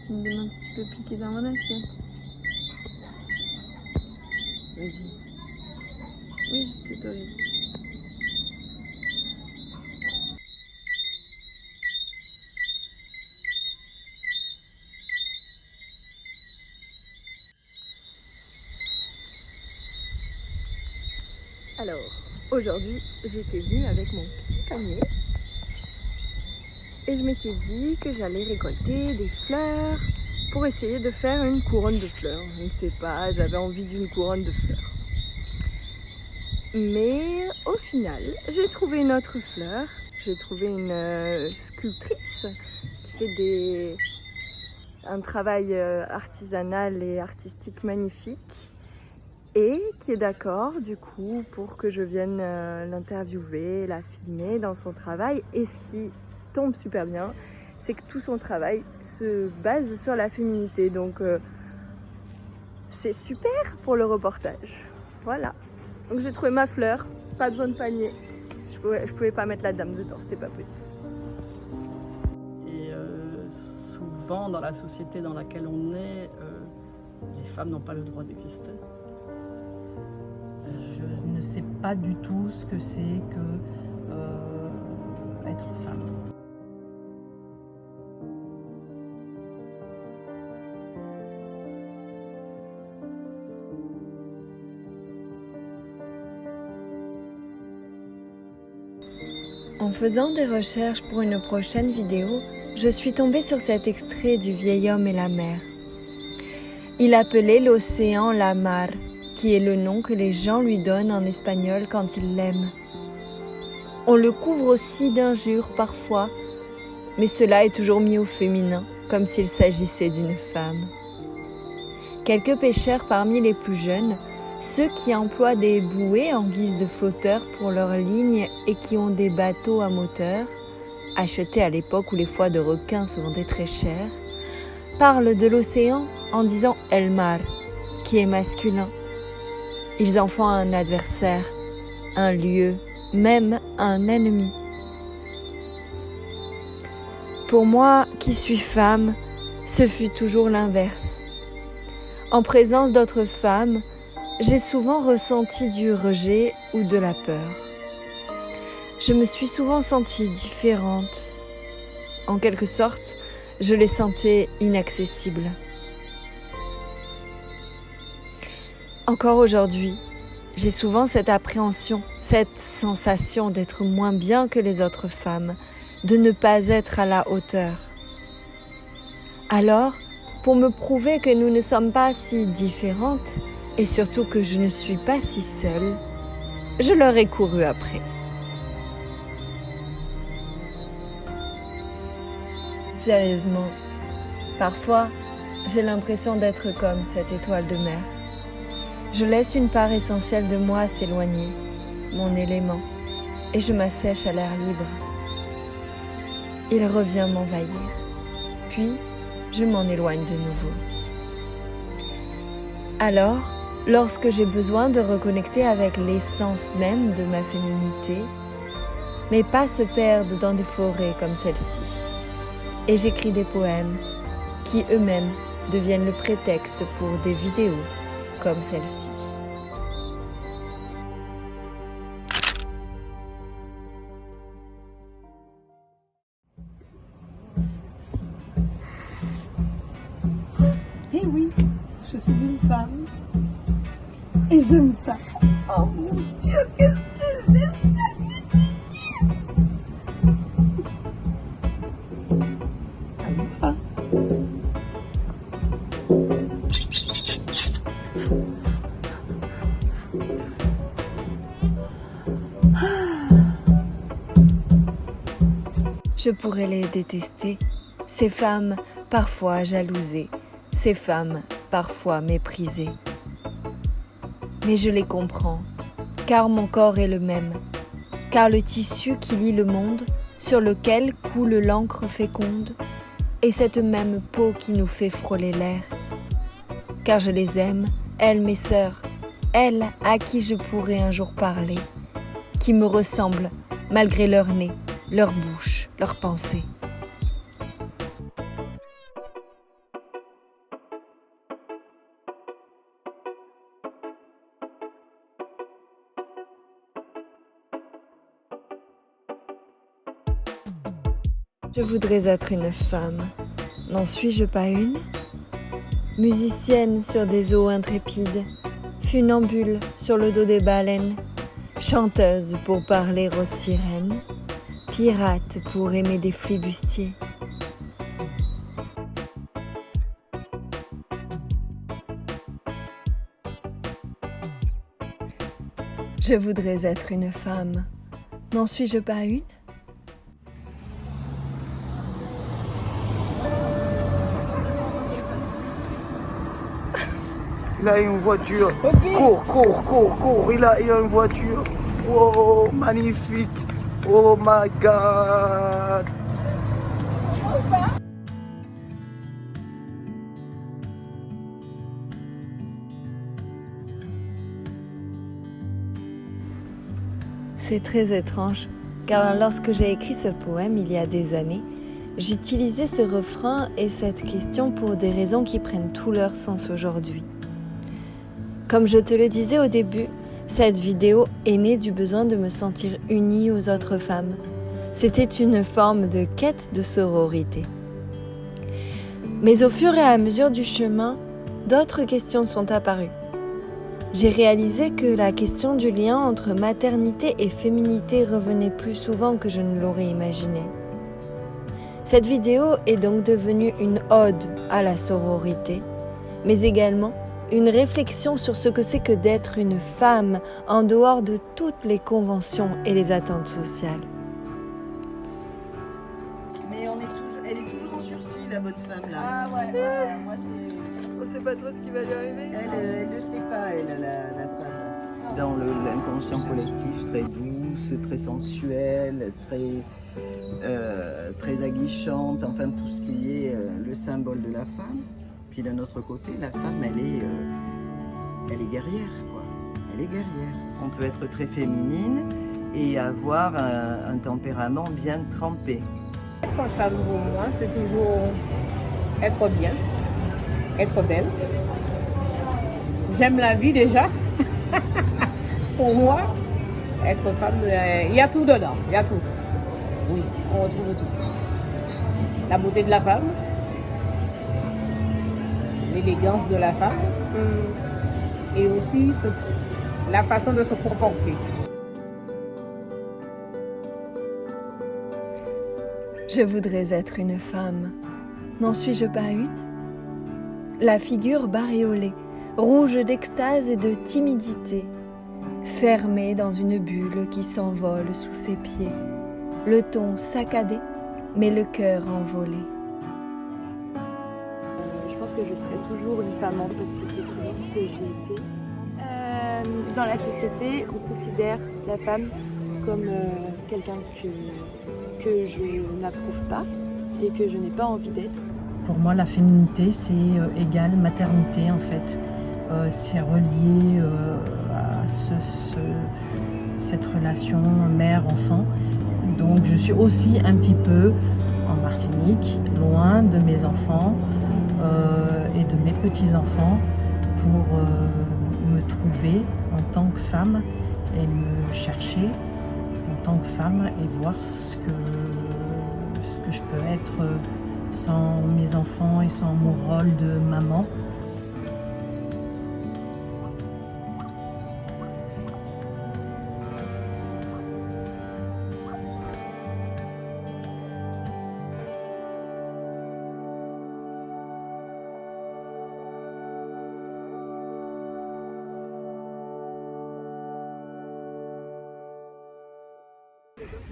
Tu me demandes si tu peux piquer dans mon assiette. Vas-y. Oui, c'est t'autorise. Alors, aujourd'hui, j'étais venue avec mon petit panier et je m'étais dit que j'allais récolter des fleurs pour essayer de faire une couronne de fleurs. Je ne sais pas, j'avais envie d'une couronne de fleurs. Mais au final, j'ai trouvé une autre fleur. J'ai trouvé une sculptrice qui fait un travail artisanal et artistique magnifique et qui est d'accord du coup pour que je vienne l'interviewer, la filmer dans son travail. Et ce qui tombe super bien, c'est que tout son travail se base sur la féminité. Donc c'est super pour le reportage. Voilà. Donc j'ai trouvé ma fleur, pas besoin de panier. Je pouvais pas mettre la dame dedans, c'était pas possible. Et souvent dans la société dans laquelle on est, les femmes n'ont pas le droit d'exister. Je ne sais pas du tout ce que c'est que être femme. En faisant des recherches pour une prochaine vidéo, je suis tombée sur cet extrait du vieil homme et la mer. Il appelait l'océan la mar, qui est le nom que les gens lui donnent en espagnol quand ils l'aiment. On le couvre aussi d'injures parfois, mais cela est toujours mis au féminin, comme s'il s'agissait d'une femme. Quelques pêcheurs parmi les plus jeunes, ceux qui emploient des bouées en guise de flotteurs pour leurs lignes et qui ont des bateaux à moteur, achetés à l'époque où les foies de requins se vendaient très cher, parlent de l'océan en disant « el mar », qui est masculin. Ils en font un adversaire, un lieu, même un ennemi. Pour moi, qui suis femme, ce fut toujours l'inverse. En présence d'autres femmes, j'ai souvent ressenti du rejet ou de la peur. Je me suis souvent sentie différente. En quelque sorte, je les sentais inaccessibles. Encore aujourd'hui, j'ai souvent cette appréhension, cette sensation d'être moins bien que les autres femmes, de ne pas être à la hauteur. Alors, pour me prouver que nous ne sommes pas si différentes, et surtout que je ne suis pas si seule, je leur ai couru après. Sérieusement, parfois, j'ai l'impression d'être comme cette étoile de mer. Je laisse une part essentielle de moi s'éloigner, mon élément, et je m'assèche à l'air libre. Il revient m'envahir, puis je m'en éloigne de nouveau. Alors, lorsque j'ai besoin de reconnecter avec l'essence même de ma féminité, mes pas se perdent dans des forêts comme celle-ci, et j'écris des poèmes qui eux-mêmes deviennent le prétexte pour des vidéos comme celle-ci. Eh oui, je suis une femme et j'aime ça. Oh mon Dieu, qu'est-ce que c'est ça? Je pourrais les détester, ces femmes parfois jalousées, ces femmes parfois méprisées. Mais je les comprends, car mon corps est le même, car le tissu qui lie le monde, sur lequel coule l'encre féconde, est cette même peau qui nous fait frôler l'air. Car je les aime, elles mes sœurs, elles à qui je pourrais un jour parler, qui me ressemblent malgré leur nez, leur bouche, leurs pensées. Je voudrais être une femme. N'en suis-je pas une? Musicienne sur des eaux intrépides, funambule sur le dos des baleines, chanteuse pour parler aux sirènes, pirate pour aimer des flibustiers. Je voudrais être une femme. N'en suis-je pas une? Il a une voiture. Cours, cours, cours, cours. Il a une voiture. Oh, magnifique. Oh my God. C'est très étrange, car lorsque j'ai écrit ce poème il y a des années, j'utilisais ce refrain et cette question pour des raisons qui prennent tout leur sens aujourd'hui. Comme je te le disais au début, cette vidéo est née du besoin de me sentir unie aux autres femmes. C'était une forme de quête de sororité. Mais au fur et à mesure du chemin, d'autres questions sont apparues. J'ai réalisé que la question du lien entre maternité et féminité revenait plus souvent que je ne l'aurais imaginé. Cette vidéo est donc devenue une ode à la sororité, mais également une réflexion sur ce que c'est que d'être une femme en dehors de toutes les conventions et les attentes sociales. Mais elle est toujours en sursis, la bonne femme là. Ah ouais, moi c'est... On sait pas trop ce qui va lui arriver. Elle le sait pas, la femme. Dans l'inconscient collectif, très douce, très sensuelle, très aguichante, enfin tout ce qui est le symbole de la femme. Puis d'un autre côté, la femme, elle est guerrière, quoi. Elle est guerrière. On peut être très féminine et avoir un tempérament bien trempé. Être femme pour moi, c'est toujours être bien, être belle. J'aime la vie déjà. Pour moi, être femme, il y a tout dedans, il y a tout. Oui, on retrouve tout. La beauté de la femme, l'élégance de la femme et aussi la façon de se comporter. Je voudrais être une femme. N'en suis-je pas une? La figure bariolée, rouge d'extase et de timidité, fermée dans une bulle qui s'envole sous ses pieds, le ton saccadé, mais le cœur envolé. Je pense que je serai toujours une femme parce que c'est toujours ce que j'ai été. Dans la société, on considère la femme comme quelqu'un que je n'approuve pas et que je n'ai pas envie d'être. Pour moi, la féminité, c'est égal maternité, en fait. C'est relié à cette relation mère-enfant. Donc, je suis aussi un petit peu en Martinique, loin de mes enfants et de mes petits-enfants, pour me trouver en tant que femme et me chercher en tant que femme et voir ce que je peux être sans mes enfants et sans mon rôle de maman.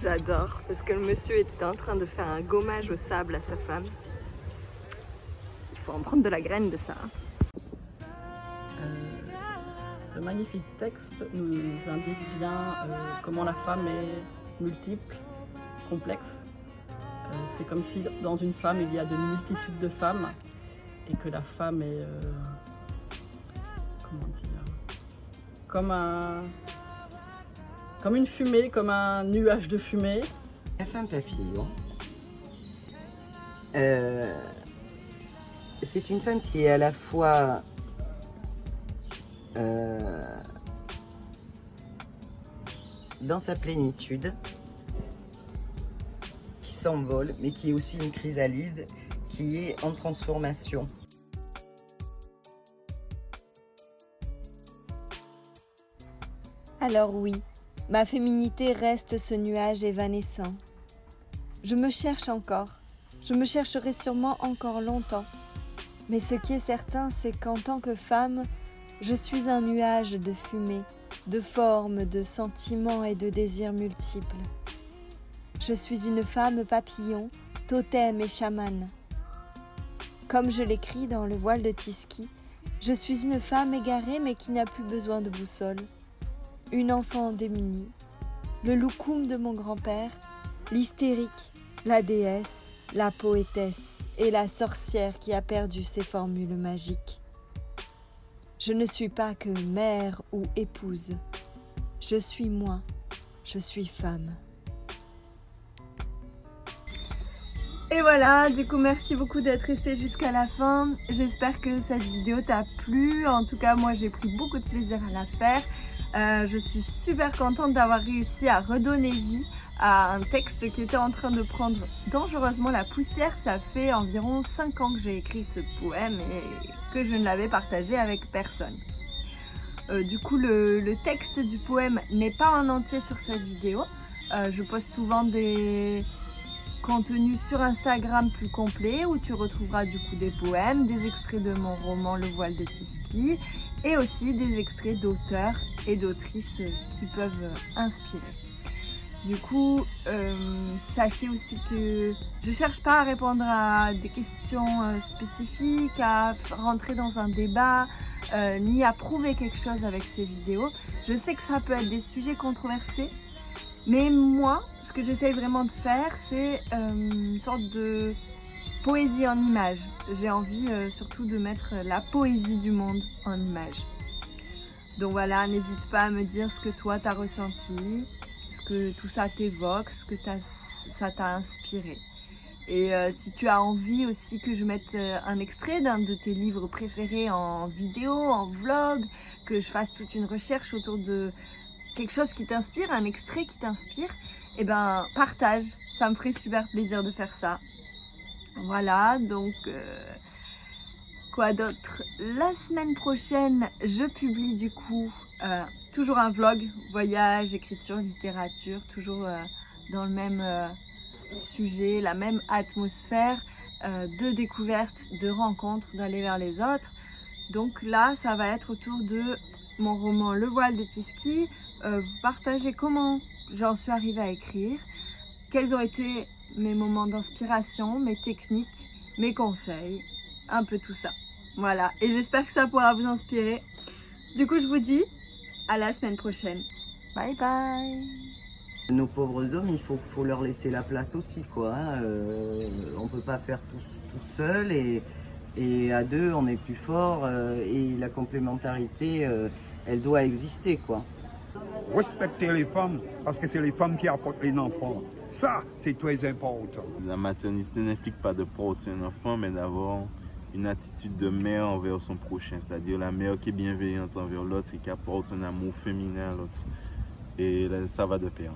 J'adore, parce que le monsieur était en train de faire un gommage au sable à sa femme. Il faut en prendre de la graine de ça. Ce magnifique texte nous indique bien comment la femme est multiple, complexe. C'est comme si dans une femme il y a de multitudes de femmes et que la femme est, comment dire, comme une fumée, comme un nuage de fumée. La femme papillon, c'est une femme qui est à la fois dans sa plénitude, qui s'envole, mais qui est aussi une chrysalide qui est en transformation. Alors oui, ma féminité reste ce nuage évanescent. Je me cherche encore, je me chercherai sûrement encore longtemps. Mais ce qui est certain, c'est qu'en tant que femme, je suis un nuage de fumée, de formes, de sentiments et de désirs multiples. Je suis une femme papillon, totem et chamane. Comme je l'écris dans le voile de Tiski, je suis une femme égarée mais qui n'a plus besoin de boussole. Une enfant démunie, le loukoum de mon grand-père, l'hystérique, la déesse, la poétesse et la sorcière qui a perdu ses formules magiques. Je ne suis pas que mère ou épouse. Je suis moi, je suis femme. Et voilà, du coup merci beaucoup d'être resté jusqu'à la fin. J'espère que cette vidéo t'a plu. En tout cas, moi j'ai pris beaucoup de plaisir à la faire. Je suis super contente d'avoir réussi à redonner vie à un texte qui était en train de prendre dangereusement la poussière. Ça fait environ 5 ans que j'ai écrit ce poème et que je ne l'avais partagé avec personne. Du coup, le texte du poème n'est pas en entier sur cette vidéo. Je poste souvent des contenus sur Instagram plus complets où tu retrouveras du coup des poèmes, des extraits de mon roman Le voile de Tiski et aussi des extraits d'auteurs et d'autrices qui peuvent inspirer. Du coup, sachez aussi que je cherche pas à répondre à des questions spécifiques, à rentrer dans un débat, ni à prouver quelque chose avec ces vidéos. Je sais que ça peut être des sujets controversés, mais moi, ce que j'essaye vraiment de faire, c'est une sorte de poésie en images. J'ai envie surtout de mettre la poésie du monde en images. Donc voilà, n'hésite pas à me dire ce que toi t'as ressenti, ce que tout ça t'évoque, ce que ça t'a inspiré. Et si tu as envie aussi que je mette un extrait d'un de tes livres préférés en vidéo, en vlog, que je fasse toute une recherche autour de quelque chose qui t'inspire, un extrait qui t'inspire, eh ben partage, ça me ferait super plaisir de faire ça. Voilà, donc quoi d'autre? La semaine prochaine, je publie du coup toujours un vlog, voyage, écriture, littérature, toujours dans le même sujet, la même atmosphère de découverte, de rencontre, d'aller vers les autres. Donc là, ça va être autour de mon roman Le voile de Tiski. Vous partagez comment j'en suis arrivée à écrire, quels ont été mes moments d'inspiration, mes techniques, mes conseils, un peu tout ça. Voilà, et j'espère que ça pourra vous inspirer. Du coup, je vous dis à la semaine prochaine. Bye bye. Nos pauvres hommes, il faut leur laisser la place aussi, quoi. On peut pas faire tout toute seule et à deux, on est plus fort et la complémentarité, elle doit exister, quoi. Respecter les femmes, parce que c'est les femmes qui apportent les enfants. Ça, c'est très important. La maternité n'implique pas de porter un enfant, mais d'avoir une attitude de mère envers son prochain. C'est-à-dire la mère qui est bienveillante envers l'autre et qui apporte un amour féminin à l'autre. Et là, ça va de pair.